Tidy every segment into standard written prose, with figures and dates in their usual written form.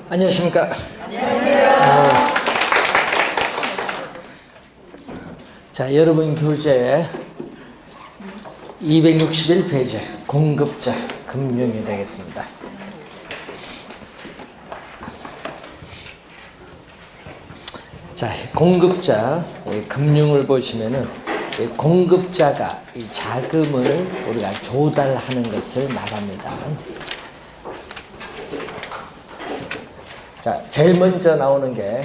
안녕하십니까. 자, 여러분 교재에 261페이지 공급자 금융이 되겠습니다. 자, 공급자 금융을 보시면은 공급자가 이 자금을 우리가 조달하는 것을 말합니다. 자, 제일 먼저 나오는 게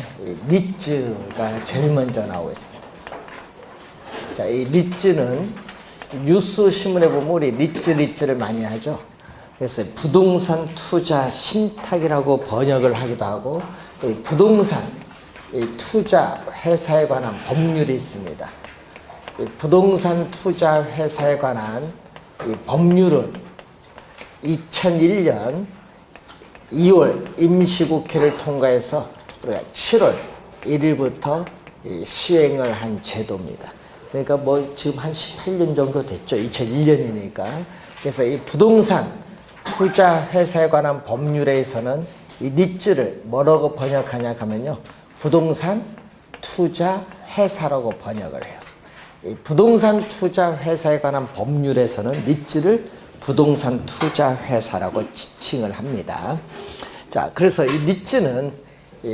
니츠가 제일 먼저 나오고 있습니다. 자, 이 니츠는 뉴스 신문에 보면 우리 니츠를 많이 하죠. 그래서 부동산 투자 신탁이라고 번역을 하기도 하고, 이 부동산 투자 회사에 관한 법률이 있습니다. 이 부동산 투자 회사에 관한 이 법률은 2001년 2월 임시국회를 통과해서 우리가 7월 1일부터 시행을 한 제도입니다. 그러니까 뭐 지금 한 18년 정도 됐죠. 2001년이니까. 그래서 이 부동산 투자 회사에 관한 법률에서는 이 니츠를 뭐라고 번역하냐 하면요, 부동산 투자 회사라고 번역을 해요. 이 부동산 투자 회사에 관한 법률에서는 니츠를 부동산 투자 회사라고 지칭을 합니다. 자, 그래서 이 니츠는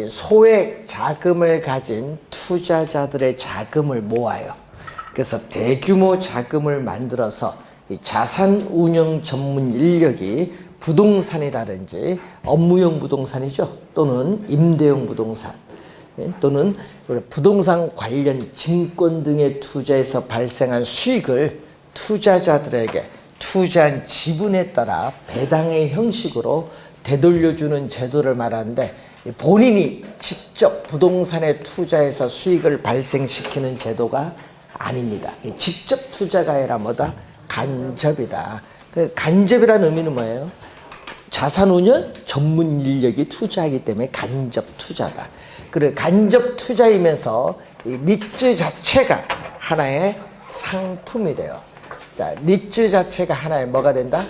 소액 자금을 가진 투자자들의 자금을 모아요. 그래서 대규모 자금을 만들어서 이 자산 운영 전문 인력이 부동산이라든지 업무용 부동산이죠, 또는 임대용 부동산, 또는 부동산 관련 증권 등의 투자에서 발생한 수익을 투자자들에게 투자한 지분에 따라 배당의 형식으로 되돌려주는 제도를 말하는데, 본인이 직접 부동산에 투자해서 수익을 발생시키는 제도가 아닙니다. 직접 투자가 아니라 뭐다? 간접이다. 그 간접이라는 의미는 뭐예요? 자산운용 전문 인력이 투자하기 때문에 간접 투자다. 그리고 간접 투자이면서 이 니츠 자체가 하나의 상품이 돼요. 자, 니츠 자체가 하나의 뭐가 된다?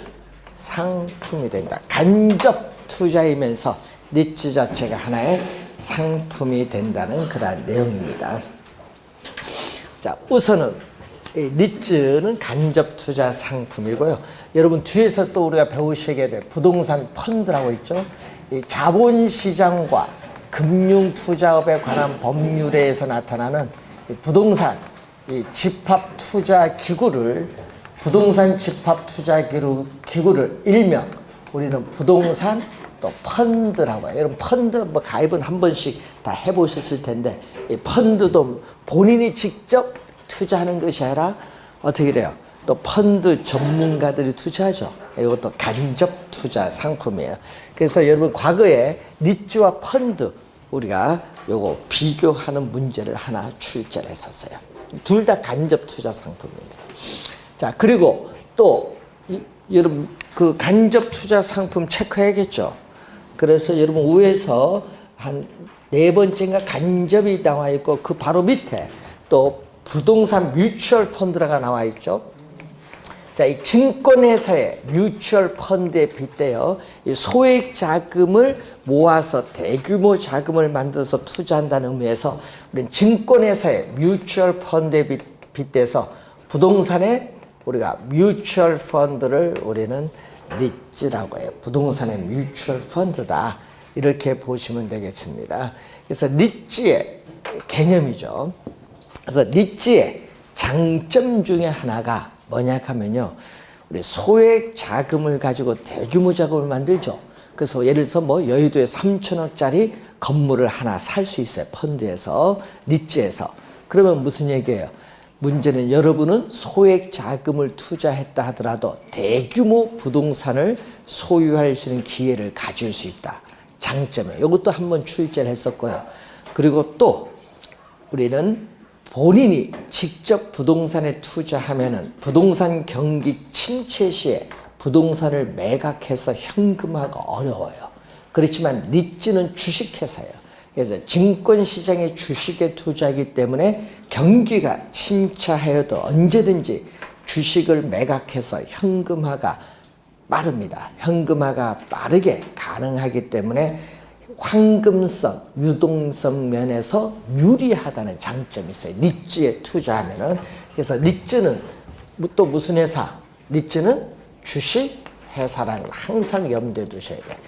상품이 된다. 간접 투자이면서 니츠 자체가 하나의 상품이 된다는 그런 내용입니다. 자, 우선은 이 니츠는 간접 투자 상품이고요. 여러분 뒤에서 또 우리가 배우시게 될 부동산 펀드라고 있죠. 이 자본시장과 금융투자업에 관한 법률에서 나타나는 이 부동산 이 집합투자기구를 부동산 집합투자기구를 일명 우리는 부동산 또 펀드라고 해요. 여러분 펀드 뭐 가입은 한 번씩 다 해보셨을 텐데, 이 펀드도 본인이 직접 투자하는 것이 아니라 어떻게 돼요? 또 펀드 전문가들이 투자하죠. 이것도 간접 투자 상품이에요. 그래서 여러분 과거에 니츠와 펀드 우리가 요거 비교하는 문제를 하나 출제를 했었어요. 둘 다 간접 투자 상품입니다. 자, 그리고 또 여러분 그 간접 투자 상품 체크해야겠죠. 그래서 여러분 위에서 한 4번째인가 간접이 나와 있고, 그 바로 밑에 또 부동산 뮤추얼 펀드가 나와 있죠. 자, 이 증권회사의 뮤추얼 펀드에 빗대어 이 소액 자금을 모아서 대규모 자금을 만들어서 투자한다는 의미에서 우리는 증권회사의 뮤추얼 펀드에 빗대서 부동산의 우리가 뮤추얼 펀드를 우리는 니츠라고 해요. 부동산의 뮤추얼 펀드다, 이렇게 보시면 되겠습니다. 그래서 니츠의 개념이죠. 그래서 니츠의 장점 중에 하나가 뭐냐 하면요, 우리 소액 자금을 가지고 대규모 자금을 만들죠. 그래서 예를 들어서 뭐 여의도에 3천억짜리 건물을 하나 살 수 있어요. 펀드에서, 니츠에서. 그러면 무슨 얘기예요? 문제는 여러분은 소액 자금을 투자했다 하더라도 대규모 부동산을 소유할 수 있는 기회를 가질 수 있다. 장점이에요. 이것도 한번 출제를 했었고요. 그리고 또 우리는 본인이 직접 부동산에 투자하면은 부동산 경기 침체 시에 부동산을 매각해서 현금화가 어려워요. 그렇지만 니츠는 주식회사예요. 그래서 증권시장의 주식에 투자하기 때문에 경기가 침체하여도 언제든지 주식을 매각해서 현금화가 빠릅니다. 현금화가 빠르게 가능하기 때문에 황금성, 유동성 면에서 유리하다는 장점이 있어요. 리츠에 투자하면은. 그래서 리츠는 또 무슨 회사? 리츠는 주식 회사라는 걸 항상 염두에 두셔야 돼요.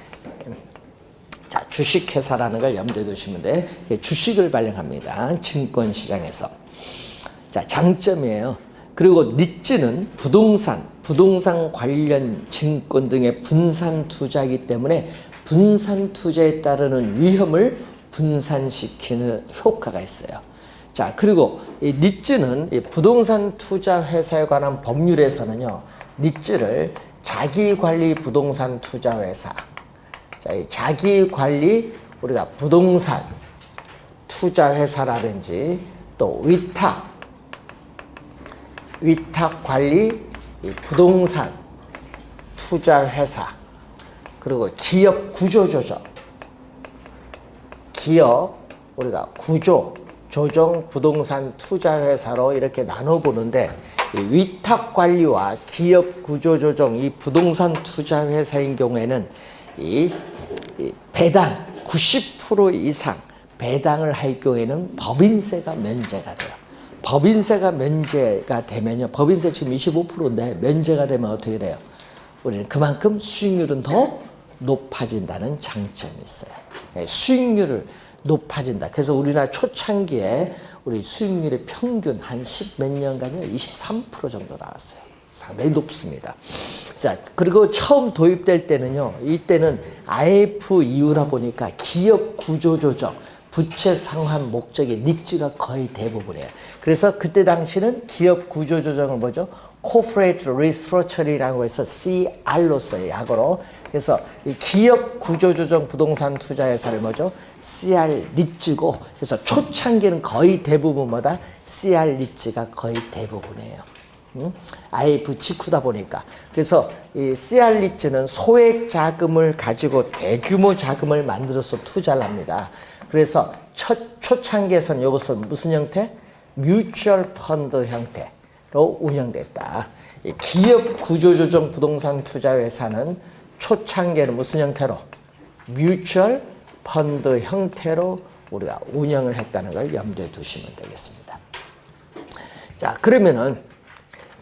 자, 주식 회사라는 걸 염두에 두시면 돼. 주식을 발행합니다. 증권 시장에서. 자, 장점이에요. 그리고 리츠는 부동산 관련 증권 등의 분산 투자이기 때문에 분산 투자에 따르는 위험을 분산시키는 효과가 있어요. 자, 그리고 이 리츠는 이 부동산 투자 회사에 관한 법률에서는요, 리츠를 자기관리 부동산 투자 회사, 자, 이 자기관리 우리가 부동산 투자 회사라든지 또 위탁 관리 부동산 투자 회사, 그리고 기업 구조 조정, 기업 우리가 구조 조정 부동산 투자 회사로 이렇게 나눠보는데, 이 위탁 관리와 기업 구조 조정 이 부동산 투자 회사인 경우에는 이 배당 90% 이상 배당을 할 경우에는 법인세가 면제가 돼요. 법인세가 면제가 되면요, 법인세 지금 25%인데 면제가 되면 어떻게 돼요? 우리는 그만큼 수익률은 더 높아진다는 장점이 있어요. 수익률을 높아진다. 그래서 우리나라 초창기에 우리 수익률의 평균 한 10 몇 년간요 23% 정도 나왔어요. 상당히 높습니다. 자, 그리고 처음 도입될 때는요, 이때는 IF 이후라 보니까 기업 구조조정, 부채 상환 목적의 리츠가 거의 대부분이에요. 그래서 그때 당시는 기업 구조조정을 뭐죠? Corporate Restructuring이라고 해서 CR로 써요, 약어로. 그래서 이 기업 구조조정 부동산 투자 회사를 뭐죠? CR 리츠고, 그래서 초창기는 거의 대부분마다 CR 리츠가 거의 대부분이에요. IF 직후다 보니까. 그래서 이 CR 리츠는 소액 자금을 가지고 대규모 자금을 만들어서 투자를 합니다. 그래서 초창기에서는 이것은 무슨 형태? 뮤추얼 펀드 형태로 운영됐다. 이 기업 구조조정 부동산 투자 회사는 초창기에는 무슨 형태로? 뮤추얼 펀드 형태로 우리가 운영을 했다는 걸 염두에 두시면 되겠습니다. 자, 그러면은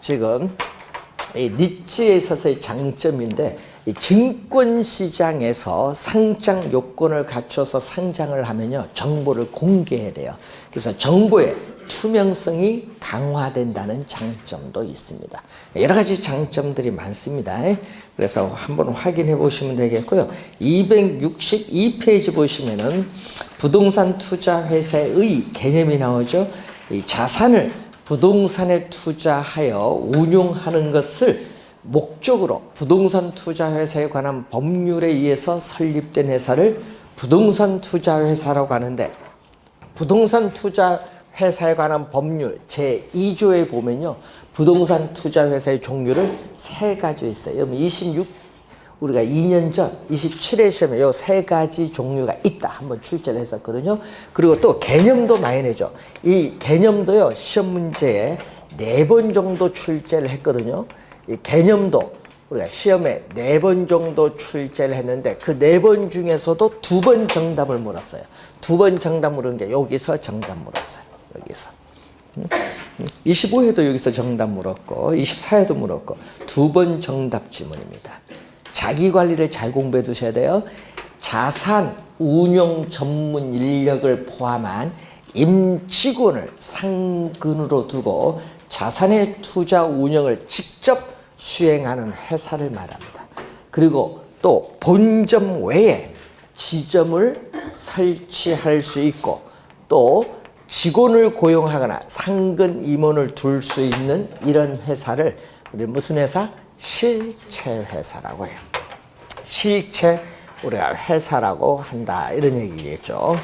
지금 이 리츠에 있어서의 장점인데, 이 증권시장에서 상장 요건을 갖춰서 상장을 하면요, 정보를 공개해야 돼요. 그래서 정보의 투명성이 강화된다는 장점도 있습니다. 여러 가지 장점들이 많습니다. 그래서 한번 확인해 보시면 되겠고요. 262페이지 보시면은 부동산 투자 회사의 개념이 나오죠. 이 자산을 부동산에 투자하여 운용하는 것을 목적으로 부동산 투자 회사에 관한 법률에 의해서 설립된 회사를 부동산 투자 회사라고 하는데, 부동산 투자 회사에 관한 법률 제2조에 보면요, 부동산 투자 회사의 종류를 3가지 있어요. 여러분 우리가 2년 전 27회 시험에 이 3가지 종류가 있다 한번 출제를 했었거든요. 그리고 또 개념도 많이 내죠. 이 개념도요, 시험 문제에 4번 정도 출제를 했거든요. 이 개념도 우리가 시험에 4번 정도 출제를 했는데, 그 4번 중에서도 2번 정답을 물었어요. 2번 정답 물은 게 여기서 정답 물었어요. 여기서 25회도 여기서 정답 물었고 24회도 물었고 2번 정답 지문입니다. 자기 관리를 잘 공부해 두셔야 돼요. 자산 운용 전문 인력을 포함한 임직원을 상근으로 두고 자산의 투자 운영을 직접 수행하는 회사를 말합니다. 그리고 또 본점 외에 지점을 설치할 수 있고, 또 직원을 고용하거나 상근 임원을 둘 수 있는 이런 회사를 우리 무슨 회사? 실체 회사라고 해요. 실체 우리가 회사라고 한다, 이런 얘기겠죠.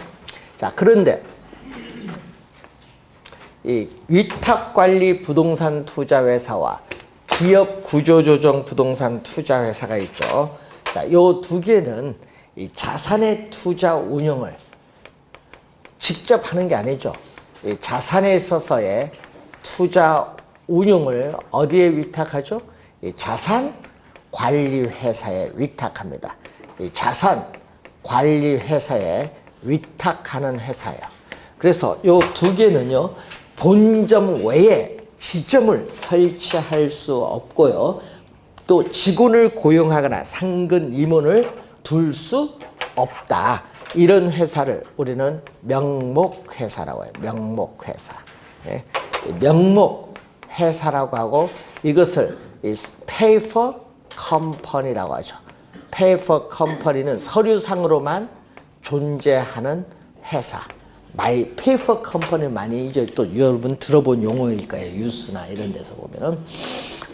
자, 그런데 이 위탁관리 부동산 투자 회사와 기업 구조조정 부동산 투자 회사가 있죠. 자, 요 2개는 이 자산의 투자 운영을 직접 하는 게 아니죠. 이 자산에 있어서의 투자 운용을 어디에 위탁하죠? 이 자산 관리 회사에 위탁합니다. 이 자산 관리 회사에 위탁하는 회사예요. 그래서 요 두 개는요, 본점 외에 지점을 설치할 수 없고요. 또 직원을 고용하거나 상근 임원을 둘 수 없다. 이런 회사를 우리는 명목회사라고 해요. 명목회사. 예. 명목회사라고 하고 이것을 paper company라고 하죠. paper company는 서류상으로만 존재하는 회사. My paper company 많이 이제 또 여러분 들어본 용어일 거예요. 뉴스나 이런 데서 보면은.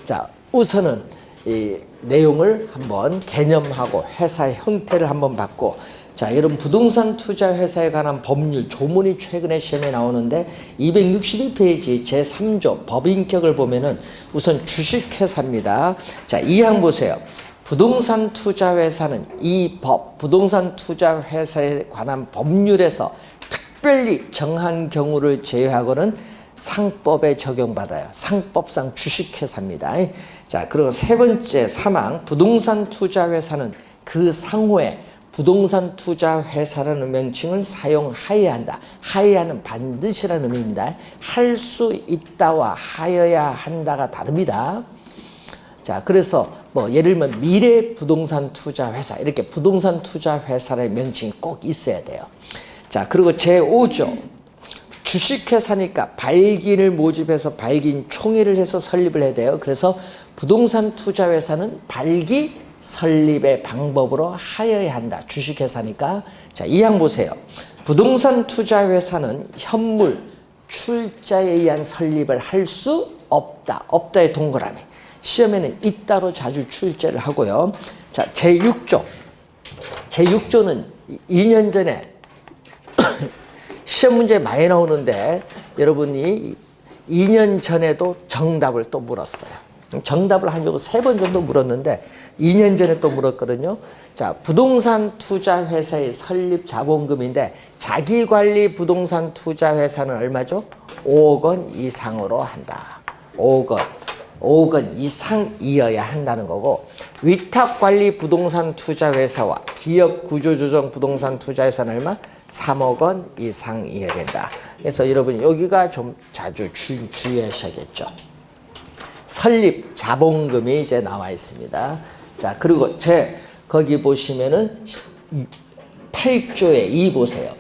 자, 우선은 이 내용을 한번 개념하고 회사의 형태를 한번 받고, 자, 여러분 부동산 투자 회사에 관한 법률 조문이 최근에 시험에 나오는데 262페이지 제3조 법인격을 보면은 우선 주식회사입니다. 자, 이 항 보세요. 부동산 투자 회사는 이 법, 부동산 투자 회사에 관한 법률에서 특별히 정한 경우를 제외하고는 상법에 적용받아요. 상법상 주식회사입니다. 자, 그리고 세 번째 3항 부동산 투자 회사는 그 상호에 부동산 투자 회사라는 명칭을 사용하여야 한다. 하여야는 반드시라는 의미입니다. 할 수 있다와 하여야 한다가 다릅니다. 자, 그래서 뭐 예를 들면 미래 부동산 투자 회사 이렇게 부동산 투자 회사의 명칭이 꼭 있어야 돼요. 자, 그리고 제5조 주식회사니까 발기인을 모집해서 발기인 총회를 해서 설립을 해야 돼요. 그래서 부동산 투자 회사는 발기 설립의 방법으로 하여야 한다. 주식회사니까. 자, 이 항 보세요. 부동산 투자 회사는 현물 출자에 의한 설립을 할 수 없다. 없다의 동그라미. 시험에는 있다로 자주 출제를 하고요. 자, 제6조. 제6조는 2년 전에 시험 문제 많이 나오는데 여러분이 2년 전에도 정답을 또 물었어요. 정답을 한 3번 정도 물었는데 2년 전에 또 물었거든요. 자, 부동산 투자 회사의 설립 자본금인데 자기관리 부동산 투자 회사는 얼마죠? 5억 원 이상으로 한다. 5억 원 이상이어야 한다는 거고, 위탁관리 부동산 투자 회사와 기업 구조조정 부동산 투자 회사는 얼마? 3억 원 이상이어야 된다. 그래서 여러분 여기가 좀 자주 주의하셔야겠죠. 설립 자본금이 이제 나와 있습니다. 자, 그리고 거기 보시면은 8조에 2 보세요.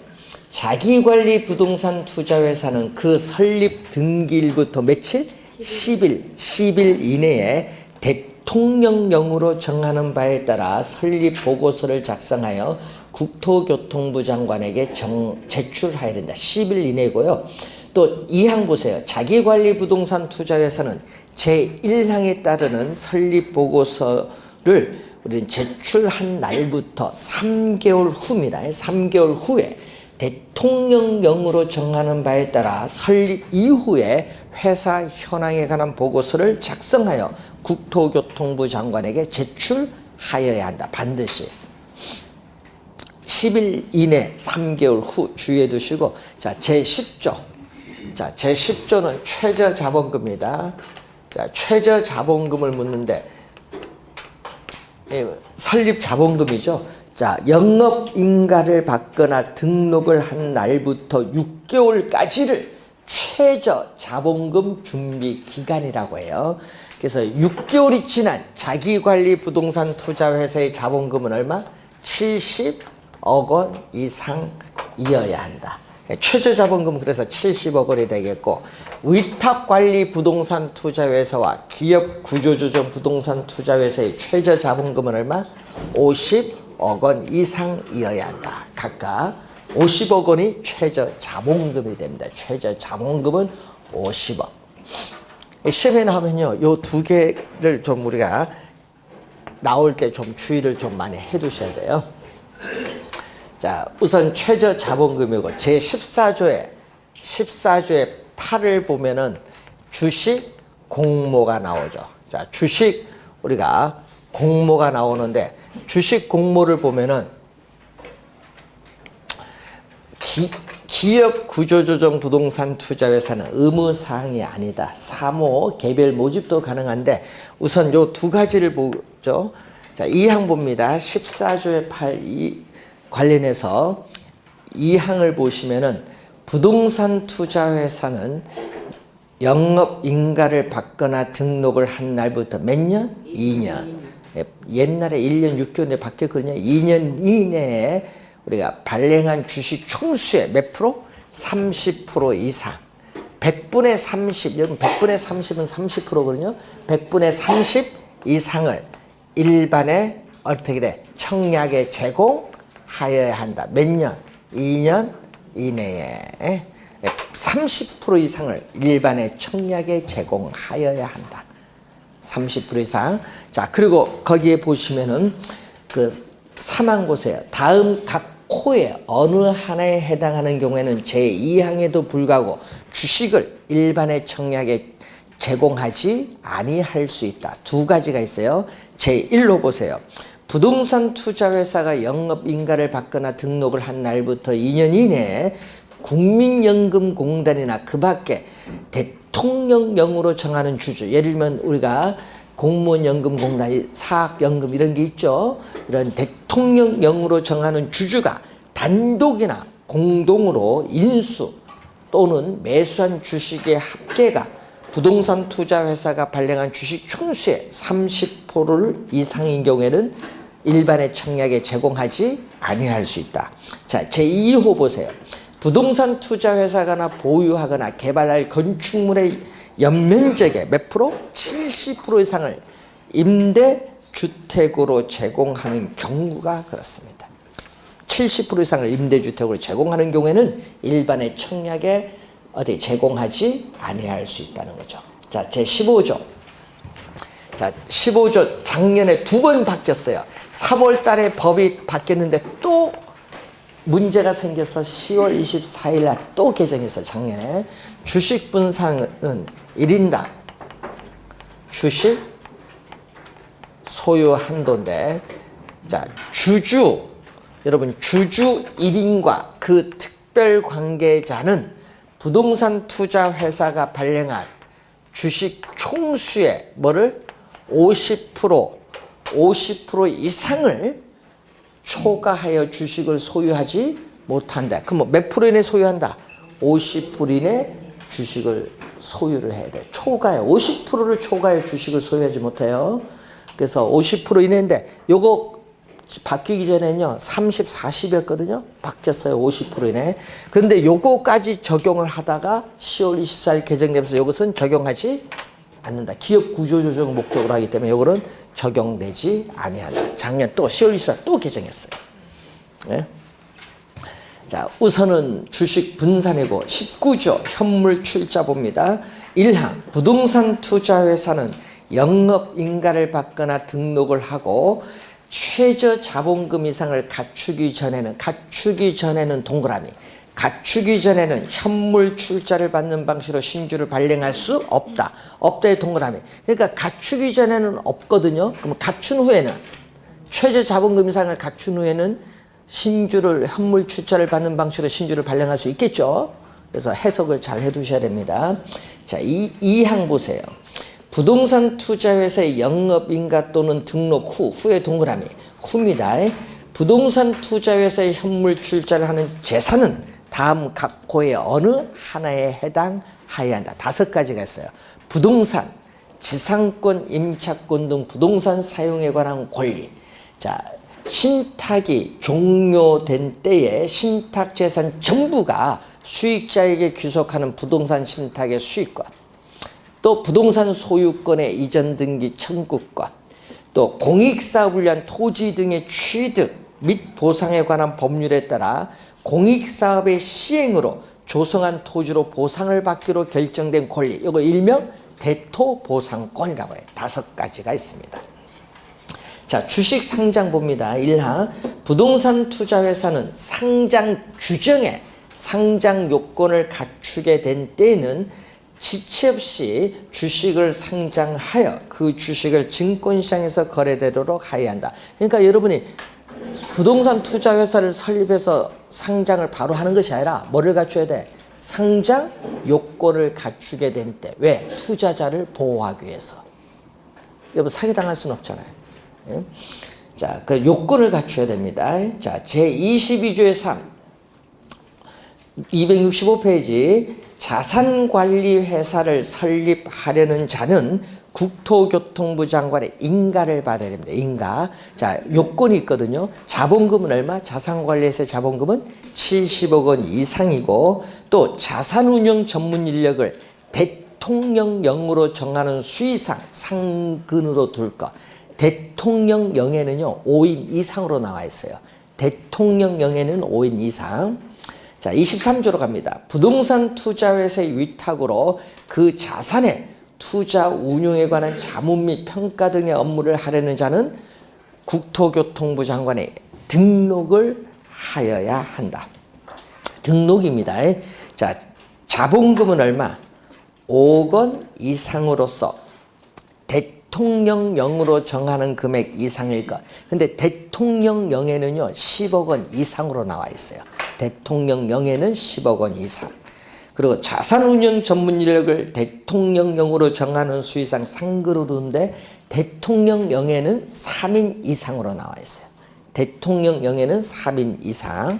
자기관리 부동산 투자 회사는 그 설립 등기일부터 며칠? 10일 이내에 대통령령으로 정하는 바에 따라 설립 보고서를 작성하여 국토교통부 장관에게 제출해야 된다. 10일 이내고요. 또 2항 보세요. 자기관리 부동산 투자회사는 제1항에 따르는 설립 보고서를 우리는 제출한 날부터 3개월 후입니다. 3개월 후에 대통령령으로 정하는 바에 따라 설립 이후에 회사 현황에 관한 보고서를 작성하여 국토교통부 장관에게 제출하여야 한다. 반드시. 10일 이내 3개월 후 주의해 두시고, 자, 제10조. 자, 제10조는 최저자본금입니다. 자, 최저자본금을 묻는데, 설립 자본금이죠. 자, 영업인가를 받거나 등록을 한 날부터 6개월까지를 최저자본금 준비 기간이라고 해요. 그래서 6개월이 지난 자기관리 부동산 투자회사의 자본금은 얼마? 70억 원 이상이어야 한다. 최저자본금은 그래서 70억 원이 되겠고, 위탁관리 부동산 투자회사와 기업 구조조정 부동산 투자회사의 최저자본금은 얼마? 50억 원 이상이어야 한다. 각각 50억 원이 최저자본금이 됩니다. 최저자본금은 50억. 시험에 나오면요, 요 두 개를 좀 우리가 나올 때 좀 주의를 좀 많이 해 두셔야 돼요. 자, 우선 최저자본금이고, 제14조에 8을 보면은 주식 공모가 나오죠. 자, 주식 우리가 공모가 나오는데, 주식 공모를 보면은 기업 구조조정 부동산 투자회사는 의무사항이 아니다. 사모 개별 모집도 가능한데, 우선 요 두 가지를 보죠. 자, 2항 봅니다. 14조의 8, 관련해서 이 항을 보시면은 부동산 투자회사는 영업인가를 받거나 등록을 한 날부터 몇 년? 2년. 옛날에 1년 6개월에 바뀌었거든요. 2년 이내에 우리가 발행한 주식 총수의 몇 프로? 30% 이상. 100분의 30, 여러분 100분의 30은 30%거든요. 100분의 30 이상을 일반에 어떻게 돼? 청약에 제공하여야 한다. 몇 년? 2년 이내에 30% 이상을 일반에 청약에 제공하여야 한다. 30% 이상. 자, 그리고 거기에 보시면은 그 사망 보세요. 다음 각 코에 어느 하나에 해당하는 경우에는 제2항에도 불구하고 주식을 일반의 청약에 제공하지 아니할 수 있다. 두 가지가 있어요. 제1로 보세요. 부동산 투자회사가 영업인가를 받거나 등록을 한 날부터 2년 이내에 국민연금공단이나 그 밖에 대통령령으로 정하는 주주, 예를 들면 우리가 공무원연금공단, 사학연금 이런 게 있죠. 이런 대통령령으로 정하는 주주가 단독이나 공동으로 인수 또는 매수한 주식의 합계가 부동산 투자회사가 발행한 주식 총수의 30%를 이상인 경우에는 일반의 청약에 제공하지 아니할 수 있다. 자, 제2호 보세요. 부동산 투자회사가 보유하거나 개발할 건축물의 연면적의 몇 프로? 70% 이상을 임대주택으로 제공하는 경우가 그렇습니다. 70% 이상을 임대주택으로 제공하는 경우에는 일반의 청약에 어디 제공하지 아니할 수 있다는 거죠. 자, 제15조. 자, 15조 작년에 2번 바뀌었어요. 3월 달에 법이 바뀌었는데 또 문제가 생겨서 10월 24일 날 또 개정했어요. 작년에. 주식 분산은 1인당 주식 소유 한도인데, 자, 주주, 여러분 주주 1인과 그 특별 관계자는 부동산 투자 회사가 발행한 주식 총수의 뭐를 50% 이상을 초과하여 주식을 소유하지 못한다. 그럼 몇 프로 이내 소유한다? 50% 이내 주식을 소유를 해야 돼. 초과해. 50%를 초과해 주식을 소유하지 못해요. 그래서 50% 이내인데 요거 바뀌기 전에는요 30, 40이었거든요. 바뀌었어요. 50% 이내. 그런데 요거까지 적용을 하다가 10월 24일 개정되면서 요것은 적용하지 않는다. 기업 구조조정 목적으로 하기 때문에 요거는 적용되지 아니한다. 작년 또 10월 24일 또 개정했어요. 네? 자, 우선은 주식 분산이고 19조 현물 출자 봅니다. 1항 부동산 투자회사는 영업인가를 받거나 등록을 하고 최저 자본금 이상을 갖추기 전에는 동그라미, 갖추기 전에는 현물 출자를 받는 방식으로 신주를 발행할 수 없다. 없다의 동그라미. 그러니까 갖추기 전에는 없거든요. 그럼 갖춘 후에는, 최저 자본금 이상을 갖춘 후에는 신주를, 현물 출자를 받는 방식으로 신주를 발행할 수 있겠죠. 그래서 해석을 잘 해두셔야 됩니다. 자, 이 항 보세요. 부동산 투자회사의 영업인가 또는 등록 후에 동그라미, 후입니다. 부동산 투자회사의 현물 출자를 하는 재산은 다음 각 호의 어느 하나에 해당하여야 한다. 5가지가 있어요. 부동산, 지상권, 임차권 등 부동산 사용에 관한 권리. 자, 신탁이 종료된 때에 신탁 재산 전부가 수익자에게 귀속하는 부동산 신탁의 수익권, 또 부동산 소유권의 이전 등기 청구권, 또 공익사업을 위한 토지 등의 취득 및 보상에 관한 법률에 따라 공익사업의 시행으로 조성한 토지로 보상을 받기로 결정된 권리, 이거 일명 대토보상권이라고 해요. 5가지가 있습니다. 자, 주식 상장 봅니다. 1항 부동산 투자회사는 상장 규정에 상장 요건을 갖추게 된 때에는 지체 없이 주식을 상장하여 그 주식을 증권시장에서 거래되도록 하여야 한다. 그러니까 여러분이 부동산 투자회사를 설립해서 상장을 바로 하는 것이 아니라 뭐를 갖춰야 돼? 상장 요건을 갖추게 된 때. 왜? 투자자를 보호하기 위해서. 여러분 사기당할 수는 없잖아요. 예? 자, 그 요건을 갖춰야 됩니다. 자, 제22조의 3. 265페이지. 자산관리회사를 설립하려는 자는 국토교통부 장관의 인가를 받아야 됩니다. 인가. 자, 요건이 있거든요. 자본금은 얼마? 자산관리회사의 자본금은 70억 원 이상이고, 또 자산운용 전문 인력을 대통령령으로 정하는 수의상 상근으로 둘 것. 대통령령에는요 5인 이상으로 나와 있어요. 대통령령에는 5인 이상. 자, 23조로 갑니다. 부동산 투자회사의 위탁으로 그 자산의 투자 운용에 관한 자문 및 평가 등의 업무를 하려는 자는 국토교통부 장관의 등록을 하여야 한다. 등록입니다. 자, 자본금은 얼마? 5억 원 이상으로서 대통령령으로 정하는 금액 이상일 것. 근데 대통령령에는요 10억 원 이상으로 나와 있어요. 대통령령에는 10억 원 이상. 그리고 자산운용 전문 인력을 대통령령으로 정하는 수의상 상근으로 두는데 대통령령에는 3인 이상으로 나와 있어요. 대통령령에는 3인 이상.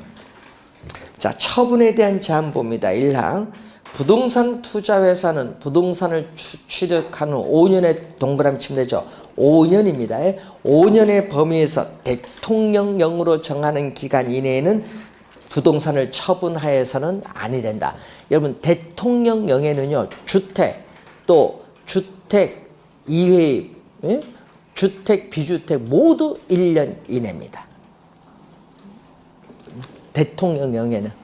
자, 처분에 대한 제한 봅니다. 1항. 부동산 투자회사는 부동산을 취득한 후 5년의 동그라미 치면 되죠. 5년입니다. 5년의 범위에서 대통령령으로 정하는 기간 이내에는 부동산을 처분하여서는 아니 된다. 여러분, 대통령령에는요 주택, 또 주택 이외의 주택, 비주택 모두 1년 이내입니다. 대통령령에는.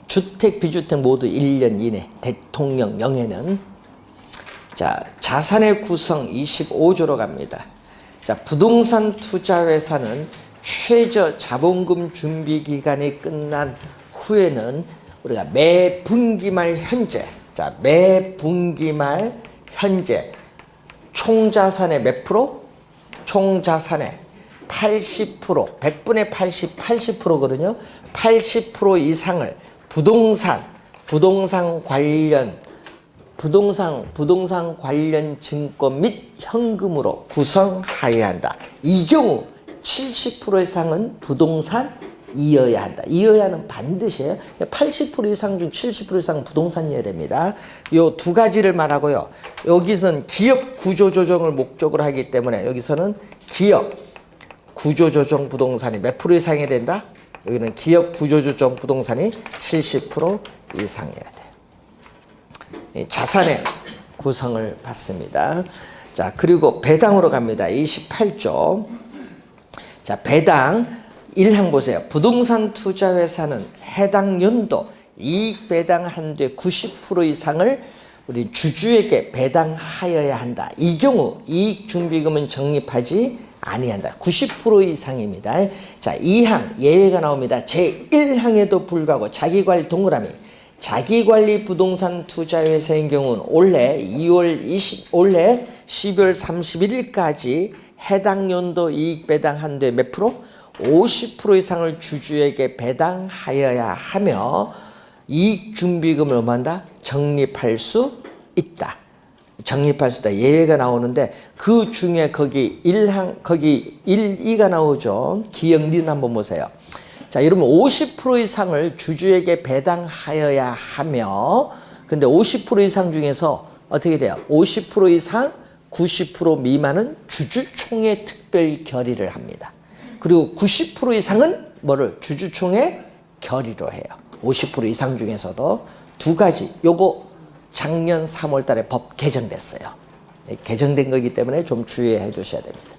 주택, 비주택 모두 1년 이내. 대통령령에는. 자, 자산의 구성 25조로 갑니다. 자, 부동산 투자회사는 최저 자본금 준비 기간이 끝난 후에는 우리가 매 분기말 현재, 자, 매 분기말 현재 총 자산의 몇 프로? 총 자산의 80%, 100분의 80, 80%거든요. 80% 이상을 부동산 관련 증권 및 현금으로 구성하여야 한다. 이 경우 70% 이상은 부동산이어야 한다. 이어야는 반드시에요. 80% 이상 중 70% 이상 부동산이어야 됩니다. 요 두 가지를 말하고요. 여기서는 기업 구조조정을 목적으로 하기 때문에 여기서는 기업 구조조정 부동산이 몇 프로 이상이 된다? 여기는 기업 구조조정 부동산이 70% 이상이어야 돼요. 자산의 구성을 받습니다. 자, 그리고 배당으로 갑니다. 28조. 자, 배당 1항 보세요. 부동산 투자회사는 해당 연도 이익 배당 한도의 90% 이상을 우리 주주에게 배당하여야 한다. 이 경우 이익 준비금은 적립하지 아니한다. 90% 이상입니다. 자, 2항 예외가 나옵니다. 제1항에도 불구하고 자기관리 동그라미. 자기관리 부동산 투자회사인 경우는 올해 12월 31일까지 해당 연도 이익 배당 한도의 몇 프로? 50% 이상을 주주에게 배당하여야 하며 이익 준비금을 뭐한다? 적립할 수 있다. 적립할 수 있다. 예외가 나오는데 그 중에 거기 1항 거기 1, 2가 나오죠. 기억리는 한번 보세요. 자, 여러분 50% 이상을 주주에게 배당하여야 하며 근데 50% 이상 중에서 어떻게 돼요? 50% 이상 90% 미만은 주주총회 특별 결의를 합니다. 그리고 90% 이상은 뭐를 주주총회 결의로 해요. 50% 이상 중에서도 두 가지. 요거 작년 3월 달에 법 개정됐어요. 개정된 거기 때문에 좀 주의해 주셔야 됩니다.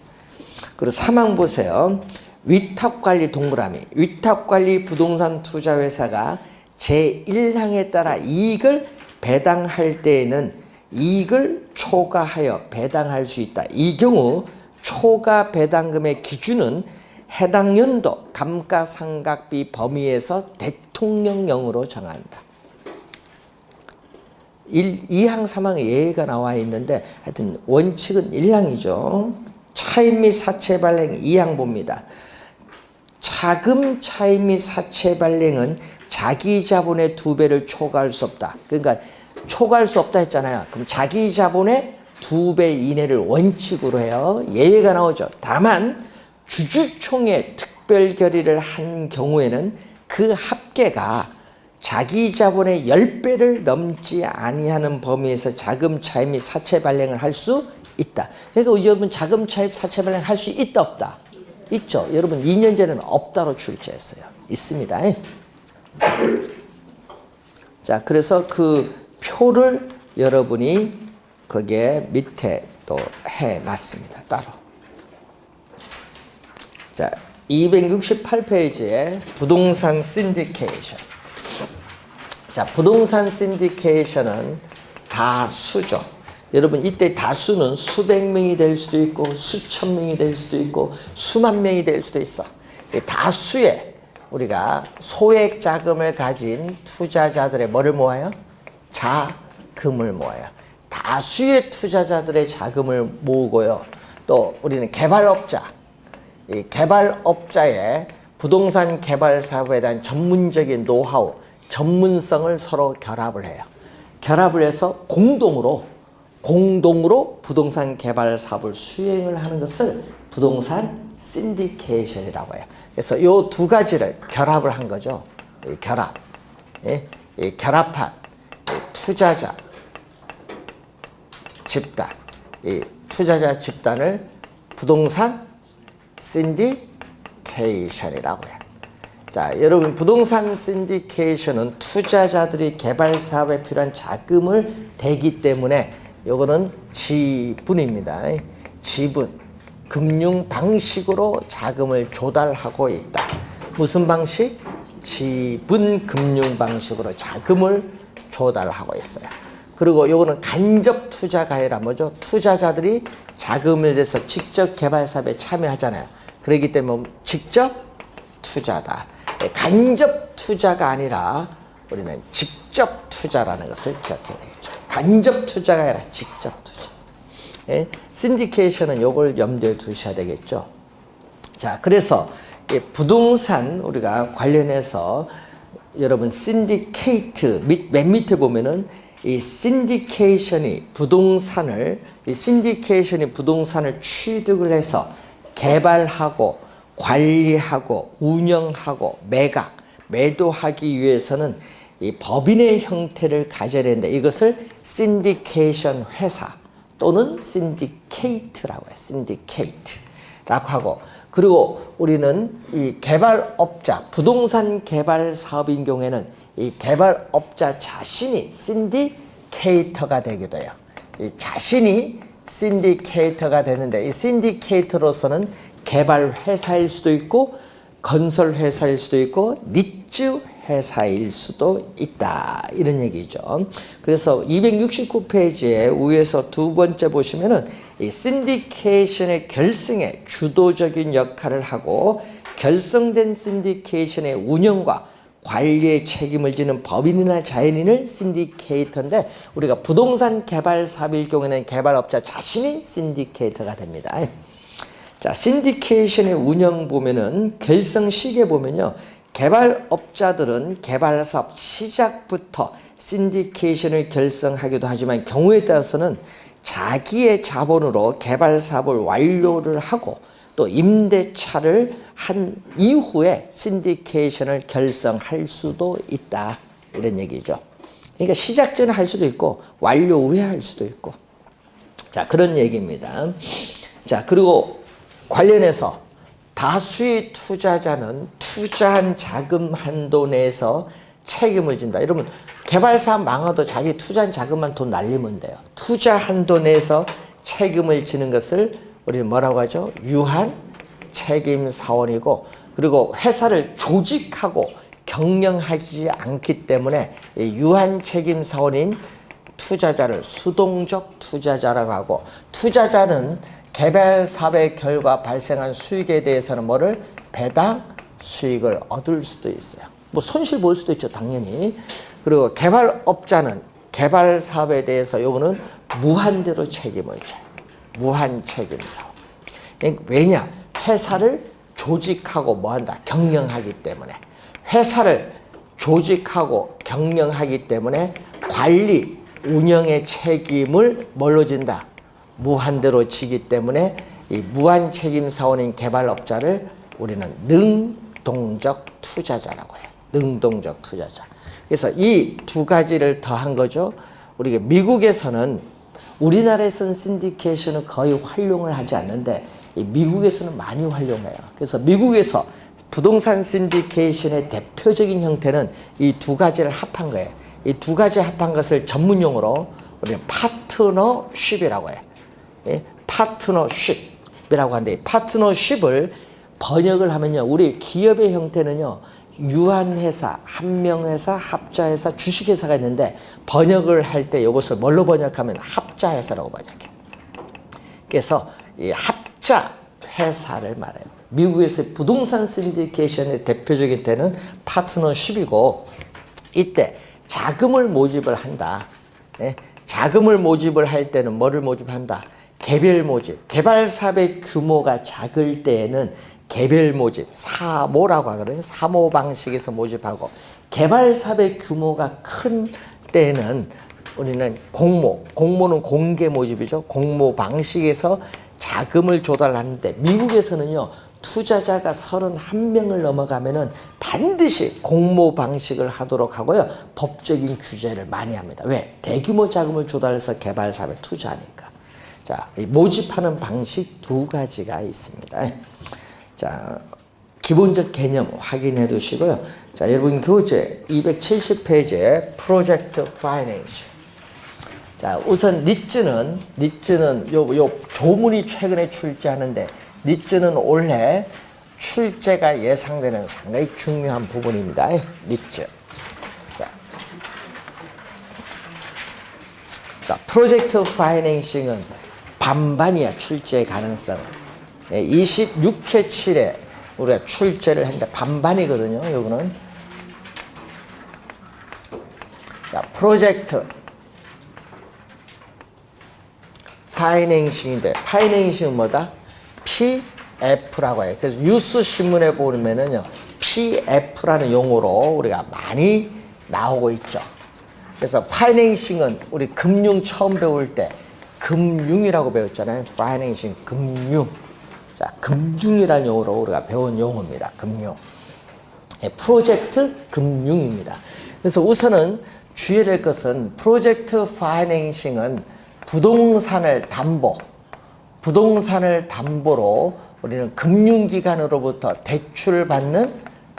그리고 3항 보세요. 위탁관리 동그라미. 위탁관리 부동산 투자회사가 제1항에 따라 이익을 배당할 때에는 이익을 초과하여 배당할 수 있다. 이 경우 초과 배당금의 기준은 해당 연도 감가상각비 범위에서 대통령령으로 정한다. 2항, 3항 예외가 나와 있는데 하여튼 원칙은 1항이죠. 차입 및 사채 발행 2항 봅니다. 자금 차입 및 사채 발행은 자기 자본의 2배를 초과할 수 없다. 그러니까 초과할 수 없다 했잖아요. 그럼 자기 자본의 2배 이내를 원칙으로 해요. 예외가 나오죠. 다만 주주총회 특별 결의를 한 경우에는 그 합계가 자기 자본의 10배를 넘지 아니하는 범위에서 자금 차입 및 사채 발행을 할 수 있다. 그러니까 여러분 자금 차입 사채 발행 할 수 있다 없다? 있죠. 여러분 2년 전에는 없다로 출제했어요. 있습니다. 자, 그래서 그 표를 여러분이 거기에 밑에 또 해놨습니다. 따로. 자, 268페이지에 부동산 신디케이션. 자, 부동산 신디케이션은 다수죠. 여러분 이때 다수는 수백 명이 될 수도 있고 수천 명이 될 수도 있고 수만 명이 될 수도 있어. 다수의 우리가 소액 자금을 가진 투자자들의 뭐를 모아요? 자금을 모아요. 다수의 투자자들의 자금을 모으고요. 또 우리는 개발업자, 이 개발업자의 부동산 개발 사업에 대한 전문적인 노하우, 전문성을 서로 결합을 해요. 결합을 해서 공동으로 부동산 개발 사업을 수행을 하는 것을 부동산 신디케이션이라고 해요. 그래서 이 두 가지를 결합을 한 거죠. 이 결합, 이 결합한 투자자 집단, 이 투자자 집단을 부동산 신디케이션이라고 해요. 자, 여러분 부동산 신디케이션은 투자자들이 개발 사업에 필요한 자금을 대기 때문에 요거는 지분입니다. 지분, 금융 방식으로 자금을 조달하고 있다. 무슨 방식? 지분 금융 방식으로 자금을 조달하고 있어요. 그리고 요거는 간접 투자가 아니라 뭐죠? 투자자들이 자금을 내서 직접 개발 사업에 참여하잖아요. 그렇기 때문에 직접 투자다. 간접 투자가 아니라 우리는 직접 투자라는 것을 기억해야 되겠죠. 간접 투자가 아니라 직접 투자. 신디케이션은 요걸 염두에 두셔야 되겠죠. 자, 그래서 부동산 우리가 관련해서 여러분 신디케이트 맨 밑에 보면은 이 신디케이션이 부동산을 취득을 해서 개발하고 관리하고 운영하고 매도하기 위해서는 이 법인의 형태를 가져야 되는데 이것을 신디케이션 회사 또는 신디케이트라고 해요. 신디케이트라고 하고, 그리고 우리는 이 개발업자, 부동산 개발 사업인 경우에는 이 개발업자 자신이 신디케이터가 되기도 해요. 이 자신이 신디케이터가 되는데 이 신디케이터로서는 개발 회사일 수도 있고 건설 회사일 수도 있고 니즈 회사일 수도 있다. 이런 얘기죠. 그래서 269페이지에 위에서 두 번째 보시면은 이 신디케이션의 결성에 주도적인 역할을 하고 결성된 신디케이션의 운영과 관리의 책임을 지는 법인이나 자연인을 신디케이터인데 우리가 부동산 개발 사업일 경우에는 개발업자 자신이 신디케이터가 됩니다. 자, 신디케이션의 운영 보면은 결성 시기에 보면요. 개발업자들은 개발사업 시작부터 신디케이션을 결성하기도 하지만 경우에 따라서는 자기의 자본으로 개발사업을 완료를 하고 또 임대차를 한 이후에 신디케이션을 결성할 수도 있다. 이런 얘기죠. 그러니까 시작 전에 할 수도 있고 완료 후에 할 수도 있고. 자, 그런 얘기입니다. 자, 그리고 관련해서 다수의 투자자는 투자한 자금 한도 내에서 책임을 진다. 여러분 개발사업 망해도 자기 투자한 자금만 돈 날리면 돼요. 투자 한도 내에서 책임을 지는 것을 우리는 뭐라고 하죠? 유한 책임 사원이고, 그리고 회사를 조직하고 경영하지 않기 때문에 유한 책임 사원인 투자자를 수동적 투자자라고 하고, 투자자는 개발 사업의 결과 발생한 수익에 대해서는 뭐를 배당 수익을 얻을 수도 있어요. 뭐 손실 볼 수도 있죠, 당연히. 그리고 개발업자는 개발 사업에 대해서 요거는 무한대로 책임을 져요. 무한 책임 사업. 왜냐? 회사를 조직하고 뭐한다? 경영하기 때문에. 회사를 조직하고 경영하기 때문에 관리, 운영의 책임을 뭘로 진다? 무한대로 지기 때문에 이 무한 책임 사원인 개발업자를 우리는 능동적 투자자라고 해요. 능동적 투자자. 그래서 이 두 가지를 더한 거죠. 우리가 미국에서는 우리나라에서는 신디케이션을 거의 활용을 하지 않는데 미국에서는 많이 활용해요. 그래서 미국에서 부동산 신디케이션의 대표적인 형태는 이 두 가지를 합한 거예요. 이 두 가지 합한 것을 전문용어로 우리는 파트너십이라고 해요. 예? 파트너십이라고 하는데 파트너십을 번역을 하면요. 우리 기업의 형태는요. 유한회사, 한명회사, 합자회사, 주식회사가 있는데 번역을 할 때 이것을 뭘로 번역하면 합자회사라고 번역해요. 그래서 이 합자회사를 말해요. 미국에서의 부동산 신디케이션의 대표적인 때는 파트너십이고 이때 자금을 모집을 한다. 네? 자금을 모집을 할 때는 뭐를 모집한다? 개별 모집. 개발 사업의 규모가 작을 때에는 개별 모집, 사모라고 하거든요. 사모 방식에서 모집하고 개발 사업의 규모가 큰 때에는 우리는 공모는 공개 모집이죠. 공모 방식에서 자금을 조달하는데 미국에서는요. 투자자가 31명을 넘어가면은 반드시 공모 방식을 하도록 하고요. 법적인 규제를 많이 합니다. 왜? 대규모 자금을 조달해서 개발 사업에 투자하니까. 자, 이 모집하는 방식 두 가지가 있습니다. 자, 기본적 개념 확인해 두시고요. 자, 여러분 교재 270페이지에 프로젝트 파이낸싱. 자, 우선 니츠는 요 조문이 최근에 출제하는데 니츠는 올해 출제가 예상되는 상당히 중요한 부분입니다. 니츠. 자, 프로젝트 파이낸싱은 반반이야, 출제 가능성. 26회치에 우리가 출제를 했는데 반반이거든요. 요거는. 자, 프로젝트 파이낸싱인데 파이낸싱은 뭐다? PF라고 해요. 그래서 뉴스 신문에 보면은요. PF라는 용어로 우리가 많이 나오고 있죠. 그래서 파이낸싱은 우리 금융 처음 배울 때 금융이라고 배웠잖아요. 파이낸싱, 금융. 자, 금융이라는 용어로 우리가 배운 용어입니다. 금융. 예, 프로젝트 금융입니다. 그래서 우선은 주의해야 될 것은 프로젝트 파이낸싱은 부동산을 담보로 우리는 금융기관으로부터 대출을 받는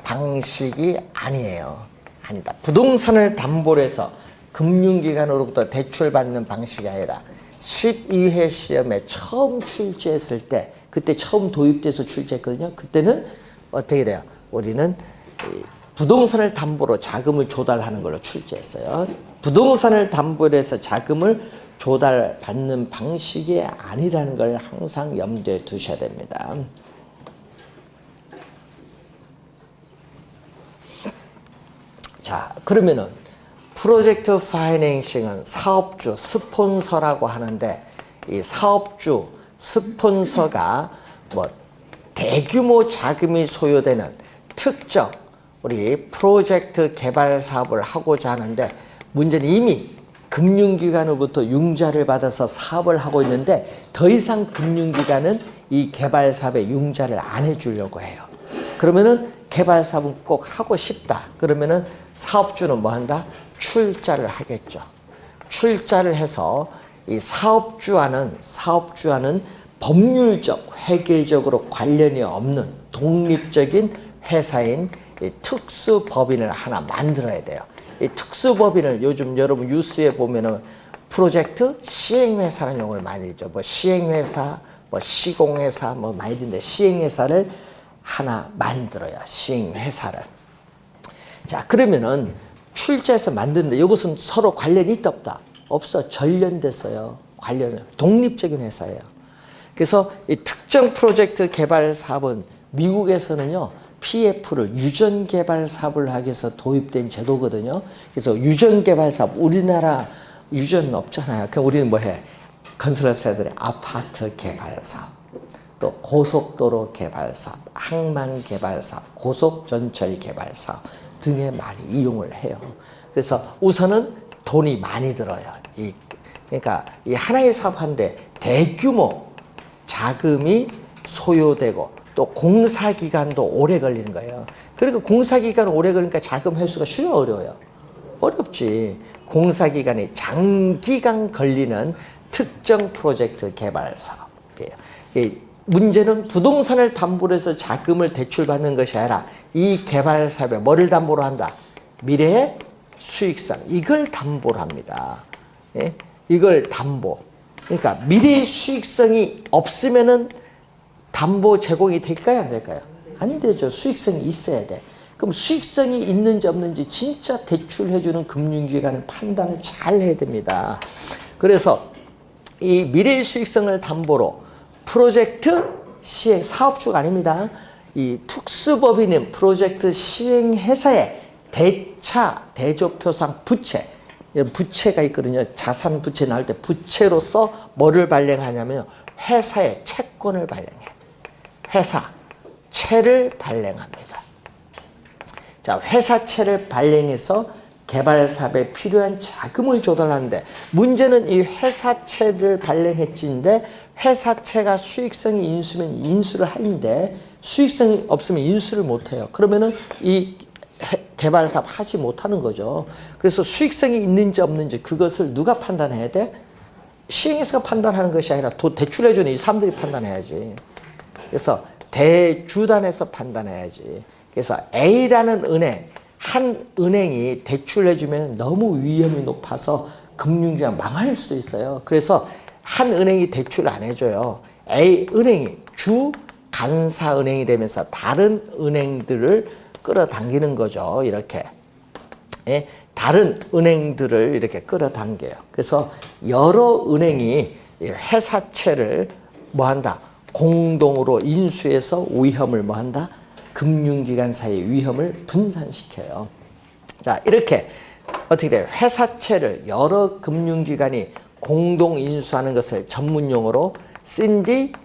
방식이 아니에요. 아니다. 부동산을 담보로 해서 금융기관으로부터 대출 받는 방식이 아니라 12회 시험에 처음 출제했을 때 그때 처음 도입돼서 출제했거든요. 그때는 어떻게 돼요? 우리는 부동산을 담보로 자금을 조달하는 걸로 출제했어요. 부동산을 담보로 해서 자금을 조달받는 방식이 아니라는 걸 항상 염두에 두셔야 됩니다. 자, 그러면은 프로젝트 파이낸싱은 사업주, 스폰서라고 하는데 이 사업주, 스폰서가 뭐 대규모 자금이 소요되는 특정 우리 프로젝트 개발 사업을 하고자 하는데 문제는 이미 금융기관으로부터 융자를 받아서 사업을 하고 있는데 더 이상 금융기관은 이 개발 사업에 융자를 안 해주려고 해요. 그러면은 개발 사업은 꼭 하고 싶다. 그러면은 사업주는 뭐 한다? 출자를 하겠죠. 출자를 해서 이 사업주와는 법률적, 회계적으로 관련이 없는 독립적인 회사인 이 특수법인을 하나 만들어야 돼요. 이 특수법인을 요즘 여러분 뉴스에 보면은 프로젝트 시행회사라는 용어를 많이 있죠. 뭐 시행회사, 뭐 시공회사, 뭐 많이 듣는데 시행회사를 하나 만들어야 시행회사를. 자, 그러면은 출제해서 만드는데 이것은 서로 관련이 있다 없다? 없어. 전련됐어요. 독립적인 회사예요. 그래서 이 특정 프로젝트 개발 사업은 미국에서는요. PF를 유전개발 사업을 하기 위해서 도입된 제도거든요. 그래서 유전개발 사업, 우리나라 유전 없잖아요. 그럼 우리는 뭐 해? 건설업체들의 아파트 개발 사업, 또 고속도로 개발 사업, 항만 개발 사업, 고속전철 개발 사업 등에 많이 이용을 해요. 그래서 우선은 돈이 많이 들어요. 이 그러니까 이 하나의 사업하는데 대규모 자금이 소요되고 또 공사기간도 오래 걸리는 거예요. 그러니까 공사기간 오래 걸리니까 자금 회수가 쉬워요, 어려워요? 어렵지. 공사기간이 장기간 걸리는 특정 프로젝트 개발 사업이에요. 문제는 부동산을 담보로 해서 자금을 대출받는 것이 아니라 이 개발 사업에 뭐를 담보로 한다? 미래의 수익성. 이걸 담보로 합니다. 예? 이걸 담보. 그러니까 미래의 수익성이 없으면은 담보 제공이 될까요? 안 될까요? 안 되죠. 수익성이 있어야 돼. 그럼 수익성이 있는지 없는지 진짜 대출해주는 금융기관은 판단을 잘 해야 됩니다. 그래서 이 미래의 수익성을 담보로 프로젝트 시행, 사업주가 아닙니다. 이 특수법인인 프로젝트 시행회사의 대차, 대조표상 부채, 부채가 있거든요. 자산 부채 나올 때 부채로서 뭐를 발행하냐면 회사의 채권을 발행해요. 회사 채를 발행합니다. 자, 회사채를 발행해서 개발 사업에 필요한 자금을 조달하는데 문제는 이 회사채를 발행했지인데 회사채가 수익성이 인수면 인수를 하는데 수익성이 없으면 인수를 못해요. 그러면은 이 개발 사업 하지 못하는 거죠. 그래서 수익성이 있는지 없는지 그것을 누가 판단해야 돼? 시행회사가 판단하는 것이 아니라 대출해주는 이 사람들이 판단해야지. 그래서 대주단에서 판단해야지. 그래서 A라는 은행, 한 은행이 대출해주면 너무 위험이 높아서 금융기관 망할 수도 있어요. 그래서 한 은행이 대출 안 해줘요. A 은행이 주 간사은행이 되면서 다른 은행들을 끌어당기는 거죠. 이렇게. 예? 다른 은행들을 이렇게 끌어당겨요. 그래서 여러 은행이 회사채를 뭐 한다? 공동으로 인수해서 위험을 뭐 한다? 금융기관 사이의 위험을 분산시켜요. 자, 이렇게 어떻게 돼요? 회사채를 여러 금융기관이 공동 인수하는 것을 전문용어로 신디케이션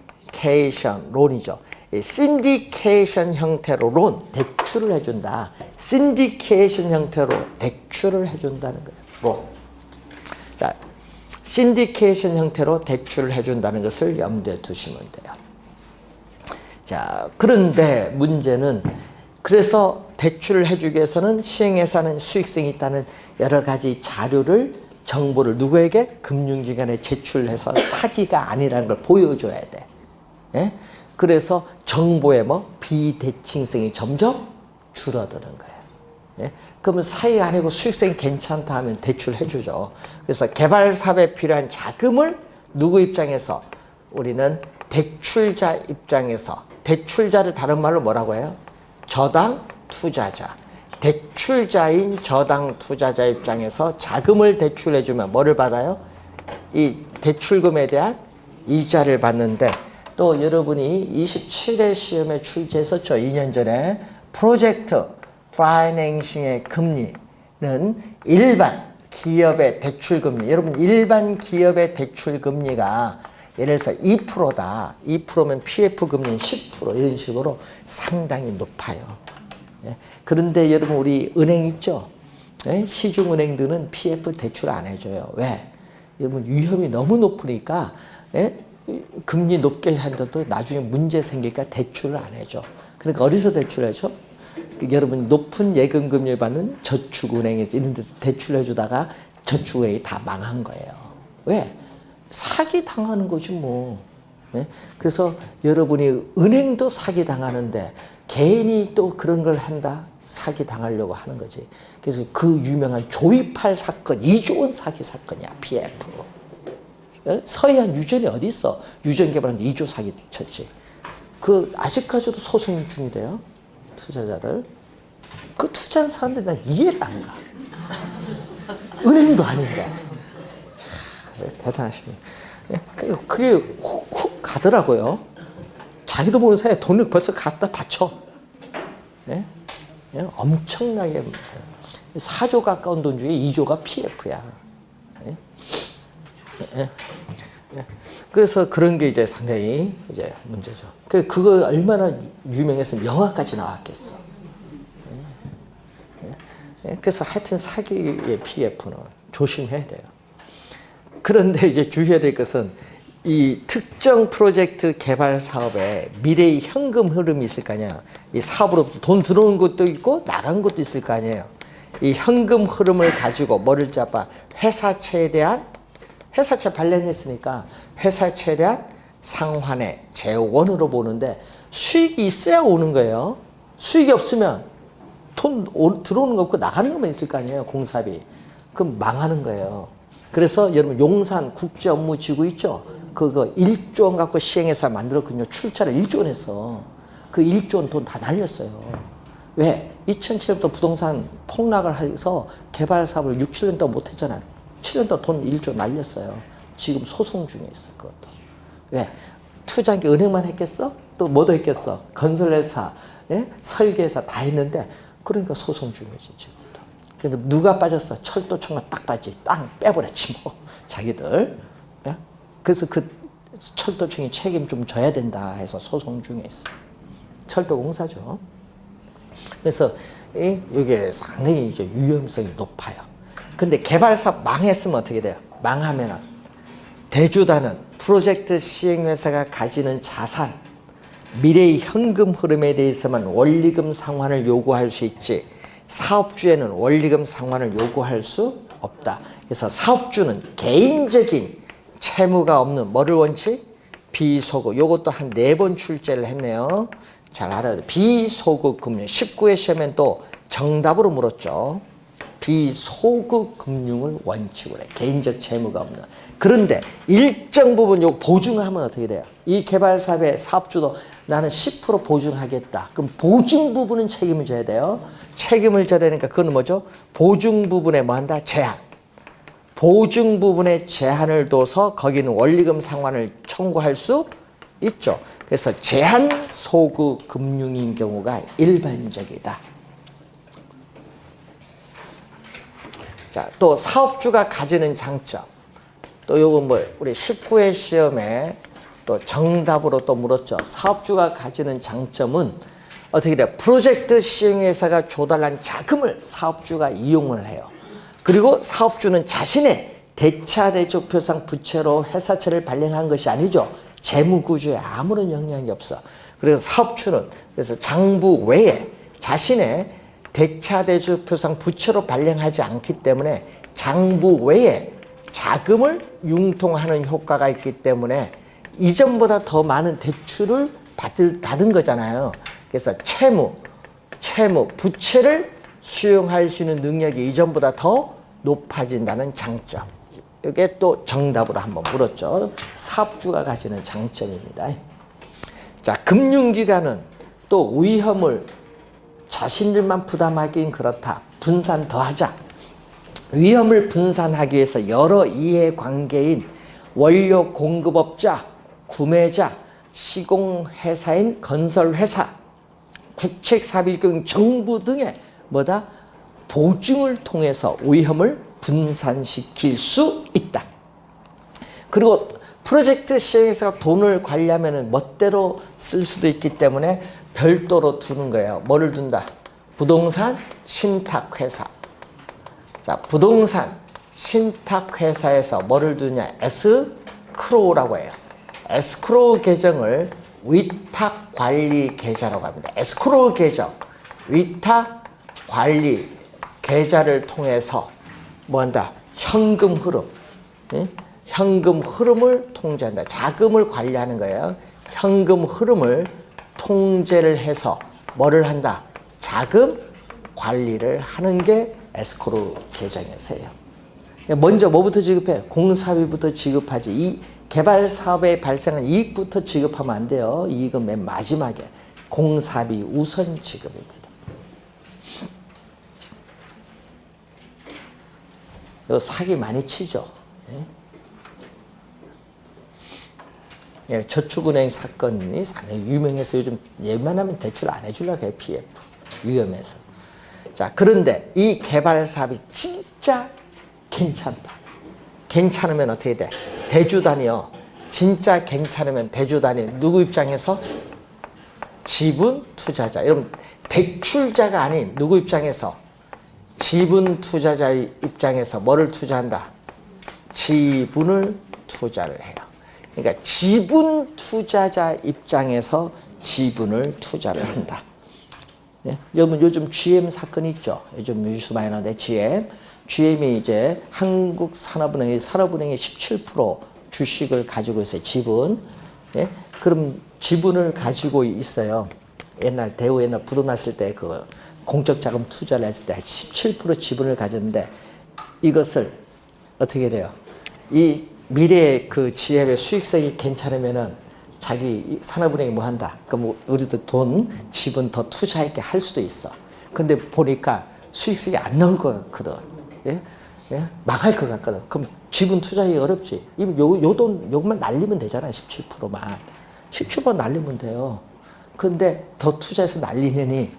론이죠. 신디케이션 형태로 론, 대출을 해준다. 신디케이션 형태로 대출을 해준다는 거예요. 론. 자, 신디케이션 형태로 대출을 해준다는 것을 염두에 두시면 돼요. 자, 그런데 문제는 그래서 대출을 해주기 위해서는 시행회사는 수익성이 있다는 여러 가지 자료를 정보를 누구에게? 금융기관에 제출해서 사기가 아니라는 걸 보여줘야 돼. 예? 그래서 정보의 비대칭성이 점점 줄어드는 거예요. 예? 그러면 사기가 아니고 수익성이 괜찮다 하면 대출해주죠. 그래서 개발 사업에 필요한 자금을 누구 입장에서? 우리는 대출자 입장에서, 대출자를 다른 말로 뭐라고 해요? 저당 투자자. 대출자인 저당 투자자 입장에서 자금을 대출해주면 뭐를 받아요? 이 대출금에 대한 이자를 받는데, 또 여러분이 27회 시험에 출제했었죠. 2년 전에 프로젝트 파이낸싱의 금리는 일반 기업의 대출금리, 여러분 일반 기업의 대출금리가 예를 들어서 2%다. 2%면 PF금리는 10% 이런 식으로 상당히 높아요. 예? 그런데 여러분 우리 은행 있죠? 예? 시중은행들은 PF 대출 안 해줘요. 왜? 여러분 위험이 너무 높으니까 예? 금리 높게 한다도 나중에 문제 생기니까 대출을 안 해줘. 그러니까 어디서 대출해줘? 여러분 높은 예금금리 받는 저축은행에서 이런 데서 대출해주다가 저축은행이 다 망한 거예요. 왜? 사기 당하는 거지 뭐. 네? 그래서 여러분이 은행도 사기 당하는데 개인이 또 그런 걸 한다? 사기 당하려고 하는 거지. 그래서 그 유명한 조이팔 사건, 2조 원 사기 사건이야, PF. 서해안 유전이 어디 있어? 유전 개발하는데 2조 사기 쳤지. 그 아직까지도 소송 중이래요. 투자자들. 그 투자한 사람들 난 이해가 안 가. 은행도 아닌데. 대단하십니다. 그게 훅 가더라고요. 자기도 모르는 사이에 돈을 벌써 갖다 바쳐. 예? 예? 엄청나게 4조 가까운 돈 중에 2조가 PF야. 예? 예? 예. 그래서 그런 게 이제 상당히 이제 문제죠. 그거 얼마나 유명했으면 영화까지 나왔겠어. 예? 예? 그래서 하여튼 사기의 PF는 조심해야 돼요. 그런데 이제 주의해야 될 것은 이 특정 프로젝트 개발 사업에 미래의 현금 흐름이 있을 거 아니야. 이 사업으로 돈 들어오는 것도 있고 나간 것도 있을 거 아니에요. 이 현금 흐름을 가지고 뭐를 잡아? 회사채에 대한 회사채 발행했으니까 회사채에 대한 상환의 재원으로 보는데 수익이 있어야 오는 거예요. 수익이 없으면 돈 들어오는 거 없고 나가는 것만 있을 거 아니에요. 공사비. 그럼 망하는 거예요. 그래서 여러분 용산 국제업무지구 있죠? 그거 1조 원 갖고 시행해서 만들었거든요. 출자를 1조 원 했어. 그 1조 원 돈 다 날렸어요. 왜? 2007년부터 부동산 폭락을 해서 개발 사업을 6, 7년 동안 못했잖아요. 7년 동안 돈 1조 날렸어요. 지금 소송 중에 있어, 그것도. 왜? 투자한 게 은행만 했겠어? 또 뭐도 했겠어? 건설회사, 예? 설계회사 다 했는데, 그러니까 소송 중이지, 지금도. 근데 누가 빠졌어? 철도청만 딱 빠지. 땅 빼버렸지, 뭐. 자기들. 예? 그래서 그 철도청이 책임 좀 져야 된다 해서 소송 중에 있어. 철도공사죠. 그래서 이게 상당히 이제 위험성이 높아요. 근데 개발사업 망했으면 어떻게 돼요? 망하면은 대주단은 프로젝트 시행회사가 가지는 자산, 미래의 현금 흐름에 대해서만 원리금 상환을 요구할 수 있지 사업주에는 원리금 상환을 요구할 수 없다. 그래서 사업주는 개인적인 채무가 없는 뭐를 원칙? 비소급. 요것도 한 4번 출제를 했네요. 잘 알아야 돼. 비소급 금융. 19회 시험엔 또 정답으로 물었죠. 비소급 금융을 원칙으로 해. 개인적 채무가 없는. 그런데 일정 부분 요 보증하면 어떻게 돼요? 이 개발 사업의 사업주도 나는 10% 보증하겠다. 그럼 보증 부분은 책임을 져야 돼요. 책임을 져야 되니까 그건 뭐죠? 보증 부분에 뭐 한다? 제한. 보증 부분에 제한을 둬서 거기는 원리금 상환을 청구할 수 있죠. 그래서 제한 소급 금융인 경우가 일반적이다. 자, 또 사업주가 가지는 장점. 또 요거 뭐 우리 19회 시험에 또 정답으로 또 물었죠. 사업주가 가지는 장점은 어떻게 돼요? 프로젝트 시행회사가 조달한 자금을 사업주가 이용을 해요. 그리고 사업주는 자신의 대차대조표상 부채로 회사채를 발행한 것이 아니죠. 재무구조에 아무런 영향이 없어. 그래서 사업주는 그래서 장부 외에 자신의 대차대조표상 부채로 발행하지 않기 때문에 장부 외에 자금을 융통하는 효과가 있기 때문에 이전보다 더 많은 대출을 받은 거잖아요. 그래서 채무, 부채를 수용할 수 있는 능력이 이전보다 더 높아진다는 장점. 이게 또 정답으로 한번 물었죠. 사업주가 가지는 장점입니다. 자, 금융기관은 또 위험을 자신들만 부담하기는 그렇다. 분산 더 하자. 위험을 분산하기 위해서 여러 이해관계인 원료 공급업자, 구매자, 시공회사인 건설회사, 국책사업일경 정부 등의 뭐다? 보증을 통해서 위험을 분산시킬 수 있다. 그리고 프로젝트 시행회사가 돈을 관리하면 멋대로 쓸 수도 있기 때문에 별도로 두는 거예요. 뭐를 둔다? 부동산 신탁회사. 자, 부동산 신탁회사에서 뭐를 두냐? 에스크로우라고 해요. 에스크로우 계정을 위탁관리 계좌라고 합니다. 에스크로우 계정, 위탁관리 계좌를 통해서 뭐한다? 현금 흐름. 현금 흐름을 통제한다. 자금을 관리하는 거예요. 현금 흐름을 통제를 해서 뭐를 한다? 자금 관리를 하는 게 에스크로우 계정에서예요. 먼저 뭐부터 지급해? 공사비부터 지급하지. 이 개발 사업에 발생한 이익부터 지급하면 안 돼요. 이익은 맨 마지막에. 공사비 우선 지급입니다. 이거 사기 많이 치죠. 예, 저축은행 사건이 상당히 유명해서 요즘 웬만하면 대출 안 해주려고 해요. PF. 위험해서. 자, 그런데 이 개발 사업이 진짜 괜찮다. 괜찮으면 어떻게 돼? 대주단이요. 진짜 괜찮으면 대주단이 누구 입장에서? 지분 투자자. 여러분, 대출자가 아닌 누구 입장에서? 지분 투자자의 입장에서 뭐를 투자한다? 지분을 투자를 해요. 그러니까 지분 투자자 입장에서 지분을 투자를 한다. 네? 여러분 요즘 GM 사건 있죠? 요즘 뉴스 많이 나는데 GM이 이제 한국산업은행의 17% 주식을 가지고 있어요. 지분. 네? 그럼 지분을 가지고 있어요. 대우 옛날 부도 났을 때 그 공적 자금 투자를 했을 때 17% 지분을 가졌는데 이것을 어떻게 돼요? 이 미래의 그 GM의 수익성이 괜찮으면은 자기 산업은행이 뭐 한다. 그럼 우리도 지분 더 투자할 게 할 수도 있어. 근데 보니까 수익성이 안 나올 것 같거든. 예? 예? 망할 것 같거든. 그럼 지분 투자하기 어렵지. 요것만 날리면 되잖아. 17%만. 17% 날리면 돼요. 근데 더 투자해서 날리느니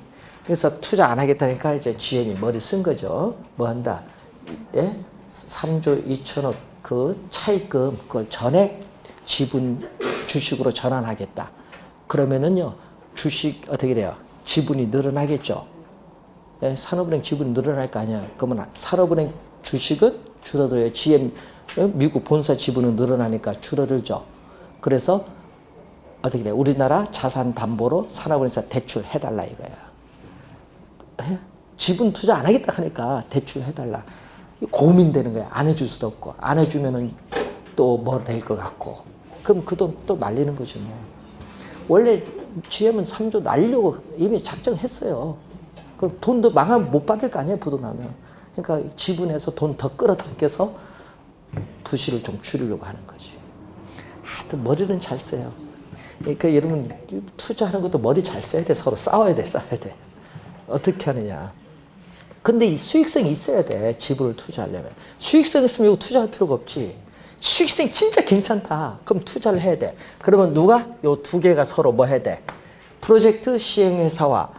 그래서 투자 안 하겠다니까 이제 GM이 머리 쓴 거죠. 뭐 한다. 예? 3조 2천억 그 차입금 그걸 전액 지분 주식으로 전환하겠다. 그러면은요 주식 어떻게 돼요? 지분이 늘어나겠죠. 예? 산업은행 지분이 늘어날 거 아니야. 그러면 산업은행 주식은 줄어들어요. GM 미국 본사 지분은 늘어나니까 줄어들죠. 그래서 어떻게 돼? 우리나라 자산 담보로 산업은행에서 대출 해달라 이거야. 예? 지분 투자 안 하겠다 하니까 대출 해달라. 고민되는 거야. 안 해줄 수도 없고 안 해주면은 또 뭐 될 것 같고 그럼 그 돈 또 날리는 거지 뭐. 원래 GM은 3조 날리려고 이미 작정했어요. 그럼 돈도 망하면 못 받을 거 아니에요. 부도 나면. 그러니까 지분에서 돈 더 끌어당겨서 부실을 좀 줄이려고 하는 거지. 하여튼 머리는 잘 써요. 그러니까 여러분 투자하는 것도 머리 잘 써야 돼. 서로 싸워야 돼. 어떻게 하느냐. 근데 이 수익성이 있어야 돼. 지분을 투자하려면. 수익성 있으면 이거 투자할 필요가 없지. 수익성이 진짜 괜찮다. 그럼 투자를 해야 돼. 그러면 누가? 요 두 개가 서로 뭐 해야 돼? 프로젝트 시행회사와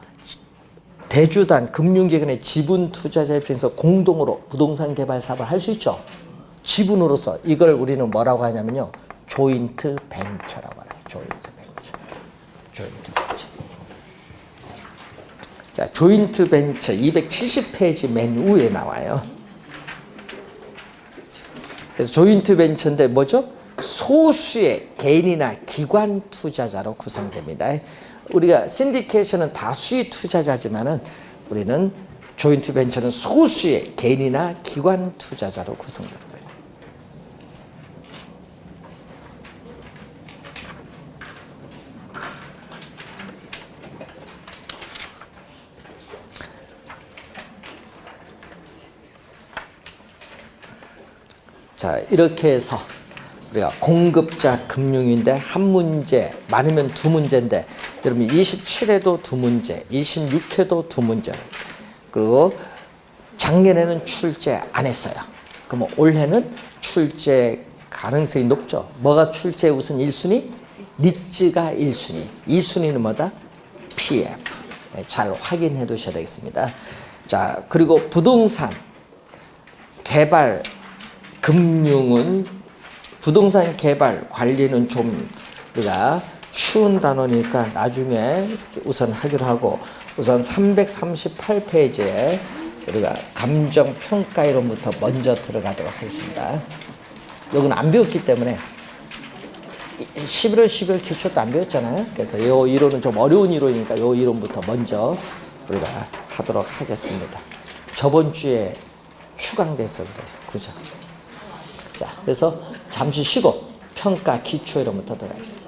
대주단 금융기관의 지분 투자자 입장에서 공동으로 부동산 개발 사업을 할 수 있죠. 지분으로서 이걸 우리는 뭐라고 하냐면요. 조인트 벤처라고 해요. 조인트 벤처. 자, 조인트 벤처 270페이지 맨 위에 나와요. 그래서 조인트 벤처인데 뭐죠? 소수의 개인이나 기관 투자자로 구성됩니다. 우리가 신디케이션은 다수의 투자자지만은 우리는 조인트 벤처는 소수의 개인이나 기관 투자자로 구성됩니다. 자, 이렇게 해서 우리가 공급자 금융인데 한 문제, 많으면 두 문제인데 여러분 27회도 두 문제, 26회도 두 문제 그리고 작년에는 출제 안 했어요. 그럼 올해는 출제 가능성이 높죠. 뭐가 출제 우선 1순위? 니츠가 1순위. 2순위는 뭐다? PF. 잘 확인해 두셔야 되겠습니다. 자, 그리고 부동산 개발 금융은 부동산 개발 관리는 좀 우리가 쉬운 단어니까 나중에 우선 하기로 하고 우선 338페이지에 우리가 감정평가 이론부터 먼저 들어가도록 하겠습니다. 이건 안 배웠기 때문에 11월 12월 기초도 안 배웠잖아요. 그래서 이 이론은 좀 어려운 이론이니까 이 이론부터 먼저 우리가 하도록 하겠습니다. 저번 주에 추강돼서 그래요. 그죠? 자, 그래서 잠시 쉬고 평가 기초 이론부터 들어가겠습니다.